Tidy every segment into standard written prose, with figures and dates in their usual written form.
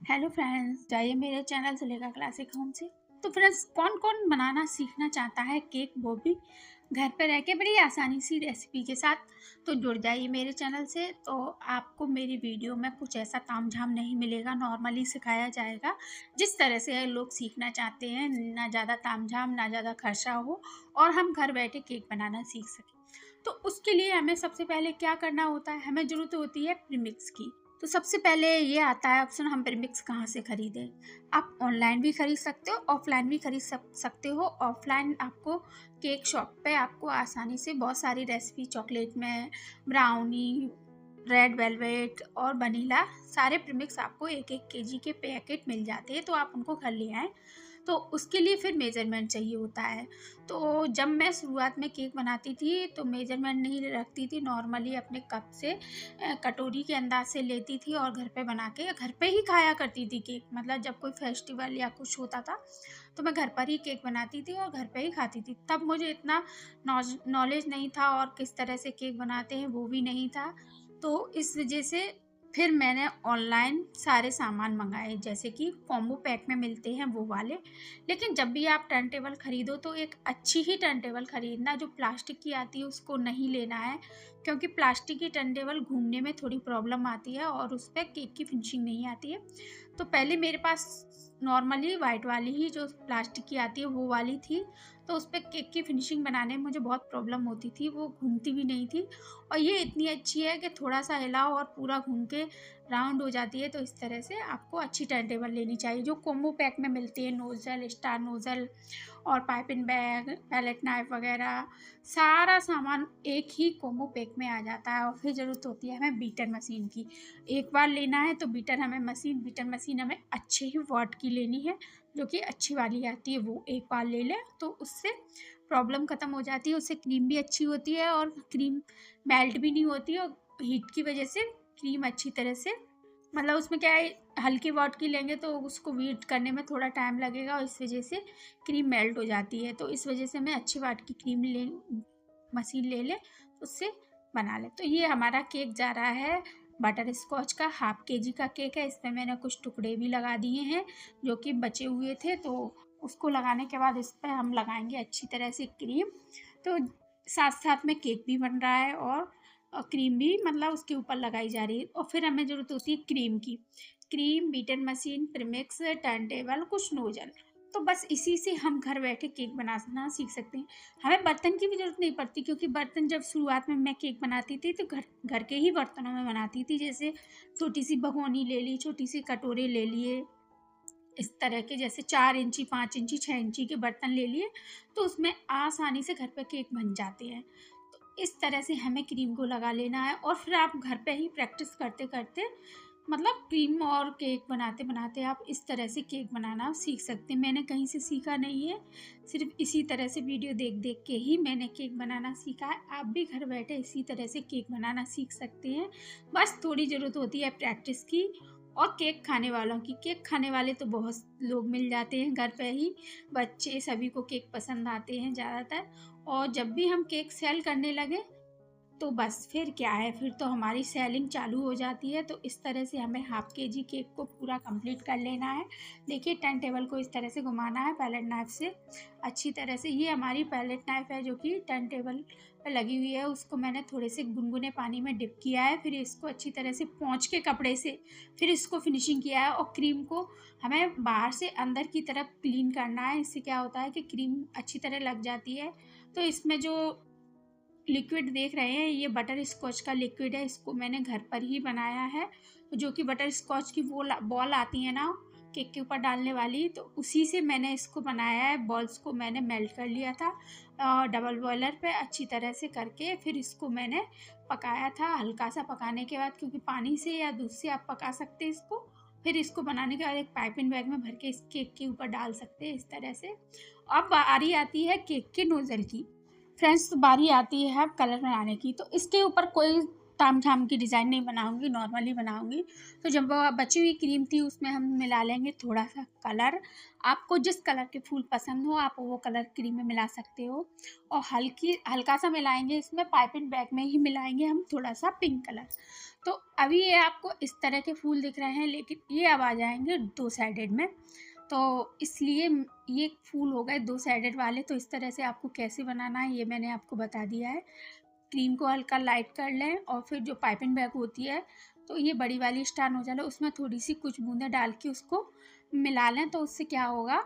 Hello friends, जाइए मेरे channel Sulekha classic home से। तो फ्रेंड्स, कौन कौन बनाना सीखना चाहता है केक, वो भी घर पे रह के बड़ी आसानी सी रेसिपी के साथ। तो जुड़ जाइए मेरे चैनल से। तो आपको मेरी वीडियो में कुछ ऐसा तामझाम नहीं मिलेगा, नॉर्मली सिखाया जाएगा जिस तरह से लोग सीखना चाहते हैं। ना ज़्यादा तामझाम, ना ज़्यादा खर्चा हो, और हम घर बैठे केक बनाना सीख सकें। तो उसके लिए हमें सबसे पहले क्या करना होता है, हमें ज़रूरत होती है प्रीमिक्स की। तो सबसे पहले ये आता है ऑप्शन, हम प्रीमिक्स कहाँ से खरीदें। आप ऑनलाइन भी खरीद सकते हो, ऑफलाइन भी खरीद सकते हो। ऑफलाइन आपको केक शॉप पे आपको आसानी से बहुत सारी रेसिपी, चॉकलेट में, ब्राउनी, रेड वेलवेट और वनीला, सारे प्रीमिक्स आपको एक एक केजी के पैकेट मिल जाते हैं। तो आप उनको घर ले आएँ। तो उसके लिए फिर मेज़रमेंट चाहिए होता है। तो जब मैं शुरुआत में केक बनाती थी तो मेज़रमेंट नहीं रखती थी, नॉर्मली अपने कप से कटोरी के अंदाज़ से लेती थी और घर पे बना के घर पे ही खाया करती थी केक। मतलब जब कोई फेस्टिवल या कुछ होता था तो मैं घर पर ही केक बनाती थी और घर पे ही खाती थी। तब मुझे इतना नॉलेज नहीं था और किस तरह से केक बनाते हैं वो भी नहीं था। तो इस वजह से फिर मैंने ऑनलाइन सारे सामान मँगाए, जैसे कि कॉम्बो पैक में मिलते हैं वो वाले। लेकिन जब भी आप टर्न टेबल खरीदो तो एक अच्छी ही टर्न टेबल खरीदना, जो प्लास्टिक की आती है उसको नहीं लेना है, क्योंकि प्लास्टिक की टर्न टेबल घूमने में थोड़ी प्रॉब्लम आती है और उस पे केक की फिनिशिंग नहीं आती है। तो पहले मेरे पास नॉर्मली वाइट वाली ही जो प्लास्टिक की आती है वो वाली थी। तो उस पे केक की फिनिशिंग बनाने में मुझे बहुत प्रॉब्लम होती थी, वो घूमती भी नहीं थी। और ये इतनी अच्छी है कि थोड़ा-सा हिलाओ और पूरा घूम के राउंड हो जाती है। तो इस तरह से आपको अच्छी टर्न टेबल लेनी चाहिए, जो कॉम्बो पैक में मिलती है, नोज़ल, स्टार नोज़ल और पाइपिंग बैग, पैलेट नाइफ वगैरह, सारा सामान एक ही कॉम्बो पैक में आ जाता है। और फिर ज़रूरत होती है हमें बीटर मशीन की। एक बार लेना है तो बीटर मशीन हमें अच्छे ही वॉट की लेनी है, जो कि अच्छी वाली आती है, वो एक बार ले लें तो उससे प्रॉब्लम ख़त्म हो जाती है। उससे क्रीम भी अच्छी होती है और क्रीम मेल्ट भी नहीं होती है, और हीट की वजह से क्रीम अच्छी तरह से, मतलब उसमें क्या है, हल्की वॉट की लेंगे तो उसको बीट करने में थोड़ा टाइम लगेगा और इस वजह से क्रीम मेल्ट हो जाती है। तो इस वजह से मैं अच्छी वाट की क्रीम मशीन ले लें, उससे बना लें। तो ये हमारा केक जा रहा है बटर स्कॉच का, हाफ केजी का केक है। इसमें मैंने कुछ टुकड़े भी लगा दिए हैं जो कि बचे हुए थे। तो उसको लगाने के बाद इस पर हम लगाएंगे अच्छी तरह से क्रीम। तो साथ साथ में केक भी बन रहा है और क्रीम भी मतलब उसके ऊपर लगाई जा रही है। और फिर हमें ज़रूरत होती है क्रीम की। Cream, beater machine, premix, turn table, कुछ नोजल। तो बस इसी से हम घर बैठे केक बनाना सीख सकते हैं। हमें बर्तन की भी ज़रूरत नहीं पड़ती, क्योंकि बर्तन जब शुरुआत में मैं केक बनाती थी तो घर घर के ही बर्तनों में बनाती थी। जैसे छोटी सी भगोनी ले ली, छोटी सी कटोरे ले लिए, इस तरह के जैसे 4 इंची, 5 इंची, 6 इंची के बर्तन ले लिए, तो उसमें आसानी से घर पे केक बन जाते हैं। तो इस तरह से हमें क्रीम को लगा लेना है और फिर आप घर पे ही प्रैक्टिस करते-करते, मतलब क्रीम और केक बनाते-बनाते आप इस तरह से केक बनाना सीख सकते हैं। मैंने कहीं से सीखा नहीं है, सिर्फ़ इसी तरह से वीडियो देख-देख के ही मैंने केक बनाना सीखा है। आप भी घर बैठे इसी तरह से केक बनाना सीख सकते हैं। बस थोड़ी ज़रूरत होती है प्रैक्टिस की और केक खाने वालों की। केक खाने वाले तो बहुत लोग मिल जाते हैं घर पे ही, बच्चे सभी को केक पसंद आते हैं ज़्यादातर। और जब भी हम केक सेल करने लगें तो बस फिर क्या है, फिर तो हमारी सेलिंग चालू हो जाती है। तो इस तरह से हमें हाफ केजी केक को पूरा कंप्लीट कर लेना है। देखिए, टर्न टेबल को इस तरह से घुमाना है पैलेट नाइफ से अच्छी तरह से। ये हमारी पैलेट नाइफ है जो कि टर्न टेबल पे लगी हुई है, उसको मैंने थोड़े से गुनगुने पानी में डिप किया है। फिर इसको अच्छी तरह से पोंछ के कपड़े से फिर इसको फिनिशिंग किया है। और क्रीम को हमें बाहर से अंदर की तरफ क्लीन करना है। इससे क्या होता है कि क्रीम अच्छी तरह लग जाती है। तो इसमें जो लिक्विड देख रहे हैं, ये बटर स्कॉच का लिक्विड है। इसको मैंने घर पर ही बनाया है, जो कि बटर स्कॉच की वो बॉल आती है ना केक के ऊपर डालने वाली, तो उसी से मैंने इसको बनाया है। बॉल्स को मैंने मेल्ट कर लिया था डबल बॉयलर पे अच्छी तरह से करके, फिर इसको मैंने पकाया था। हल्का सा पकाने के बाद, क्योंकि पानी से या दूध से आप पका सकते हैं इसको, फिर इसको बनाने के बाद एक पाइपिंग बैग में भर के इस केक के ऊपर डाल सकते हैं इस तरह से। अब बारी आती है केक के नोज़ल की। फ्रेंड्स, तो बारी आती है अब कलर बनाने की। तो इसके ऊपर कोई ताम-झाम की डिज़ाइन नहीं बनाऊँगी, नॉर्मली बनाऊँगी। तो जब वो बची हुई क्रीम थी उसमें हम मिला लेंगे थोड़ा-सा कलर। आपको जिस कलर के फूल पसंद हो आप वो कलर क्रीम में मिला सकते हो। और हल्का-सा मिलाएँगे, इसमें पाइपिंग बैग में ही मिलाएँगे हम थोड़ा-सा पिंक कलर। तो अभी ये आपको इस तरह के फूल दिख रहे हैं, लेकिन ये अब आ जाएंगे 2 साइडेड में। तो इसलिए ये फूल हो गए 2 साइडेड वाले। तो इस तरह से आपको कैसे बनाना है ये मैंने आपको बता दिया है। क्रीम को हल्का लाइट कर लें और फिर जो पाइपिंग बैग होती है, तो ये बड़ी वाली स्टार नोजल है, उसमें थोड़ी सी कुछ बूंदें डाल के उसको मिला लें। तो उससे क्या होगा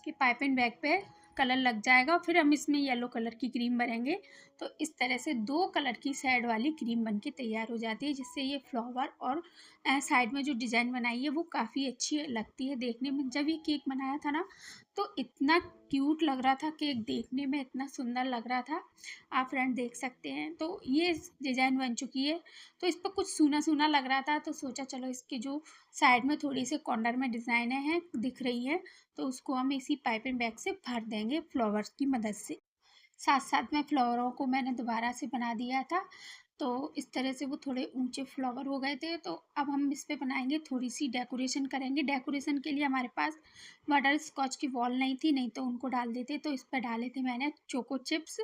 कि पाइपिंग बैग पे कलर लग जाएगा और फिर हम इसमें येलो कलर की क्रीम भरेंगे। तो इस तरह से 2 कलर की साइड वाली क्रीम बन के तैयार हो जाती है, जिससे ये फ्लावर और साइड में जो डिज़ाइन बनाई है वो काफ़ी अच्छी लगती है देखने में। जब ये केक बनाया था ना, तो इतना क्यूट लग रहा था, केक देखने में इतना सुंदर लग रहा था, आप फ्रेंड देख सकते हैं। तो ये डिज़ाइन बन चुकी है। तो इस पर कुछ सूना सूना लग रहा था, तो सोचा चलो इसके जो साइड में थोड़ी से कॉर्नर में डिज़ाइनें हैं दिख रही हैं, तो उसको हम इसी पाइपिंग बैग से भर देंगे फ्लावर्स की मदद से। साथ साथ में फ्लावरों को मैंने दोबारा से बना दिया था, तो इस तरह से वो थोड़े ऊंचे फ्लावर हो गए थे। तो अब हम इस पे बनाएंगे, थोड़ी सी डेकोरेशन करेंगे। डेकोरेशन के लिए हमारे पास बटर स्कॉच की वॉल नहीं थी, नहीं तो उनको डाल देते। तो इस पर डाले थे मैंने चोको चिप्स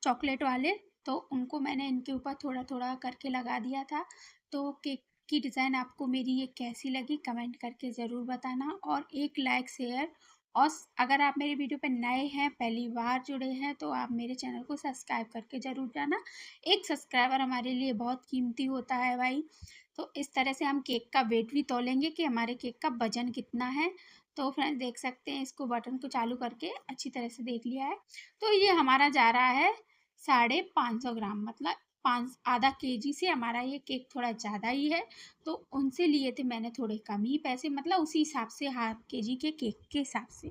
चॉकलेट वाले, तो उनको मैंने इनके ऊपर थोड़ा थोड़ा करके लगा दिया था। तो केक की डिज़ाइन आपको मेरी ये कैसी लगी कमेंट करके ज़रूर बताना, और एक लाइक शेयर, और अगर आप मेरी वीडियो पे नए हैं, पहली बार जुड़े हैं, तो आप मेरे चैनल को सब्सक्राइब करके ज़रूर जाना। एक सब्सक्राइबर हमारे लिए बहुत कीमती होता है भाई। तो इस तरह से हम केक का वेट भी तोलेंगे कि हमारे केक का वजन कितना है। तो फ्रेंड्स देख सकते हैं, इसको बटन को चालू करके अच्छी तरह से देख लिया है। तो ये हमारा जा रहा है 550 ग्राम, मतलब पाँच आधा केजी से हमारा ये केक थोड़ा ज़्यादा ही है। तो उनसे लिए थे मैंने थोड़े कम ही पैसे, मतलब उसी हिसाब से हाफ केजी के केक के हिसाब से।